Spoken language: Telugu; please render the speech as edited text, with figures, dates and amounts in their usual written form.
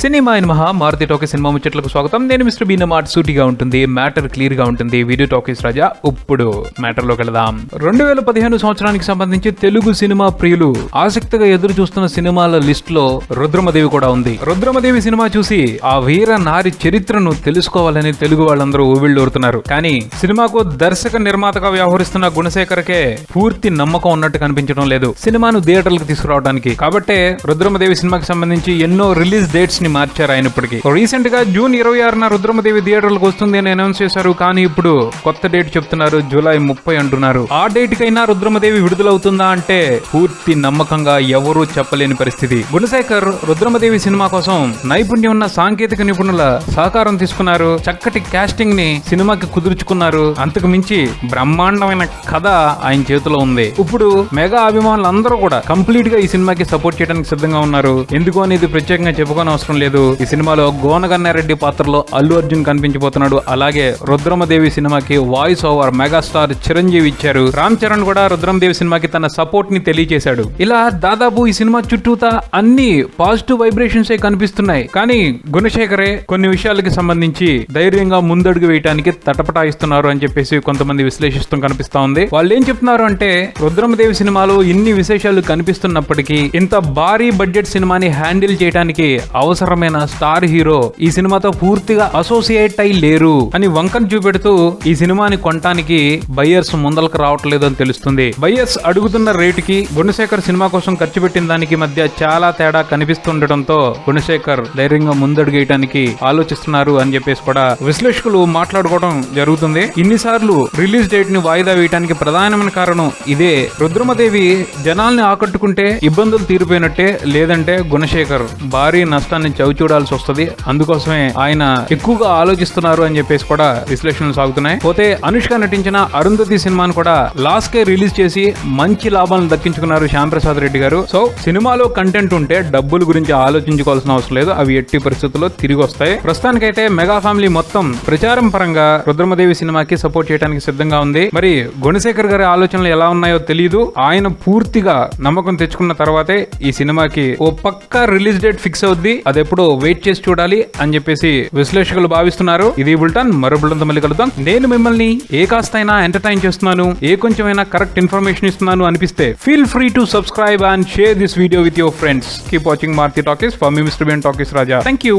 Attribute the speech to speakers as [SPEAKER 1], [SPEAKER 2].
[SPEAKER 1] సినిమా అయిన మహా మారుతి టాకీస్ సినిమా ముచ్చట్లకు స్వాగతం. నేను మిస్టర్ బీన్. మాట సూటిగా ఉంటుంది, మ్యాటర్ క్లియర్ గా ఉంటుంది. వీడియో టాకీస్ రాజా. ఇప్పుడు మ్యాటర్ లోకి వెళదాం. 2015 సంవత్సరానికి సంబంధించి తెలుగు సినిమా ప్రియులు ఆసక్తిగా ఎదురు చూస్తున్న సినిమాల లిస్ట్ లో రుద్రమదేవి కూడా ఉంది. రుద్రమదేవి సినిమా చూసి ఆ వీర నారి చరిత్రను తెలుసుకోవాలని తెలుగు వాళ్ళందరూ ఊబిళ్ళూరుతున్నారు. కానీ సినిమాకు దర్శక నిర్మాతగా వ్యవహరిస్తున్న గుణశేఖర్కే పూర్తి నమ్మకం ఉన్నట్టు కనిపించడం లేదు సినిమాను థియేటర్లకు తీసుకురావడానికి. కాబట్టే రుద్రమదేవి సినిమాకి సంబంధించి ఎన్నో రిలీజ్ డేట్స్ ని మార్చారు ఆయన. ఇప్పటికి రీసెంట్ గా జూన్ 26న రుద్రమదేవి థియేటర్లకు వస్తుంది అని అనౌన్స్ చేశారు. కానీ ఇప్పుడు కొత్త డేట్ చెప్తున్నారు, జూలై 30 అంటున్నారు. ఆ డేట్ కైనా రుద్రమదేవి విడుదలవుతుందా అంటే పూర్తి నమ్మకంగా ఎవరూ చెప్పలేని పరిస్థితి. గుణశేఖర్ రుద్రమదేవి సినిమా కోసం నైపుణ్యం ఉన్న సాంకేతిక నిపుణుల సహకారం తీసుకున్నారు. చక్కటి కాస్టింగ్ ని సినిమాకి కుదుర్చుకున్నారు. అంతకు మించి బ్రహ్మాండమైన కథ ఆయన చేతిలో ఉంది. ఇప్పుడు మెగా అభిమానులు అందరూ కూడా కంప్లీట్ గా ఈ సినిమాకి సపోర్ట్ చేయడానికి సిద్ధంగా ఉన్నారు. ఎందుకు అనేది ప్రత్యేకంగా చెప్పుకోని అవసరం లేదు. ఈ సినిమాలో గోనగన్నారెడ్డి పాత్రలో అల్లు అర్జున్ కనిపించబోతున్నాడు. అలాగే రుద్రమదేవి సినిమాకి వాయిస్ ఓవర్ మెగాస్టార్ చిరంజీవి ఇచ్చారు. రామ్ చరణ్ కూడా రుద్రమదేవి సినిమాకి తన సపోర్ట్ ని తెలియజేశాడు. ఇలా దాదాపు ఈ సినిమా చుట్టూతా అన్ని పాజిటివ్ వైబ్రేషన్స్ కనిపిస్తున్నాయి. కానీ గుణశేఖరే కొన్ని విషయాలకి సంబంధించి ధైర్యంగా ముందడుగు వేయడానికి తటపటాయిస్తున్నారు అని చెప్పేసి కొంతమంది విశ్లేషిస్తూ కనిపిస్తా ఉంది. వాళ్ళు ఏం చెప్తున్నారు అంటే, రుద్రమదేవి సినిమాలో ఇన్ని విశేషాలు కనిపిస్తున్నప్పటికీ ఇంత భారీ బడ్జెట్ సినిమాని హ్యాండిల్ చేయడానికి అవసరమైన స్టార్ హీరో ఈ సినిమాతో పూర్తిగా అసోసియేట్ అయి లేరు అని వంకను చూపెడుతూ ఈ సినిమాని కొనటానికి బయ్యర్స్ ముందలకు రావట్లేదు అని తెలుస్తుంది. బయ్యర్స్ అడుగుతున్న రేటుకి గుణశేఖర్ సినిమా కోసం ఖర్చు పెట్టిన దానికి మధ్య చాలా తేడా కనిపిస్తుండటంతో గుణశేఖర్ ధైర్యంగా ముందడుగేయడానికి ఆలోచిస్తున్నారు అని చెప్పేసి కూడా విశ్లేషకులు మాట్లాడుకోవడం జరుగుతుంది. ఇన్నిసార్లు రిలీజ్ డేట్ ని వాయిదా వేయడానికి ప్రధానమైన కారణం ఇదే. రుద్రమదేవి జనాల్ని ఆకట్టుకుంటే ఇబ్బందులు తీరిపోయినట్టే, లేదంటే గుణశేఖర్ భారీ నష్టాన్ని చవిచూడాల్సి వస్తుంది. అందుకోసమే ఆయన ఎక్కువగా ఆలోచిస్తున్నారు అని చెప్పేసి కూడా విశ్లేషణలు సాగుతున్నాయి. పోతే అనుష్క నటించిన అరుంధతి సినిమాను కూడా లాస్ట్ కే రిలీజ్ చేసి మంచి లాభాలను దక్కించుకున్నారు శ్యాంప్రసాద్ రెడ్డి గారు. సో సినిమాలో కంటెంట్ ఉంటే డబ్బుల గురించి ఆలోచించుకోవాల్సిన అవసరం లేదు. అవి ఎట్టి పరిస్థితుల్లో తిరిగి వస్తాయి. ప్రస్తుతానికైతే మెగా ఫ్యామిలీ మొత్తం ప్రచారం పరంగా రుద్రమదేవి సినిమాకి సపోర్ట్ చేయడానికి సిద్ధంగా ఉంది. మరి గుణశేఖర్ గారి ఆలోచనలు ఎలా ఉన్నాయో తెలియదు. ఆయన పూర్తిగా నమ్మకం తెచ్చుకున్న తర్వాతే ఈ సినిమాకి ఓ పక్కా రిలీజ్ డేట్ ఫిక్స్ అవుద్ది. అది ఎప్పుడో వెయిట్ చేసి చూడాలి అని చెప్పేసి విశ్లేషకులు భావిస్తున్నారు. ఇది బుల్టన్. మరో బుల్టన్ మళ్ళీ కలుద్దాం. నేను మిమ్మల్ని ఏ కాస్తైనా ఎంటర్టైన్ చేస్తున్నాను, ఏ కొంచెమైనా కరెక్ట్ ఇన్ఫర్మేషన్ ఇస్తున్నాను అనిపిస్తే feel free to subscribe and share this video with your friends. Keep watching Maruti talkies. For me mister Bean talkies Raja. Thank you.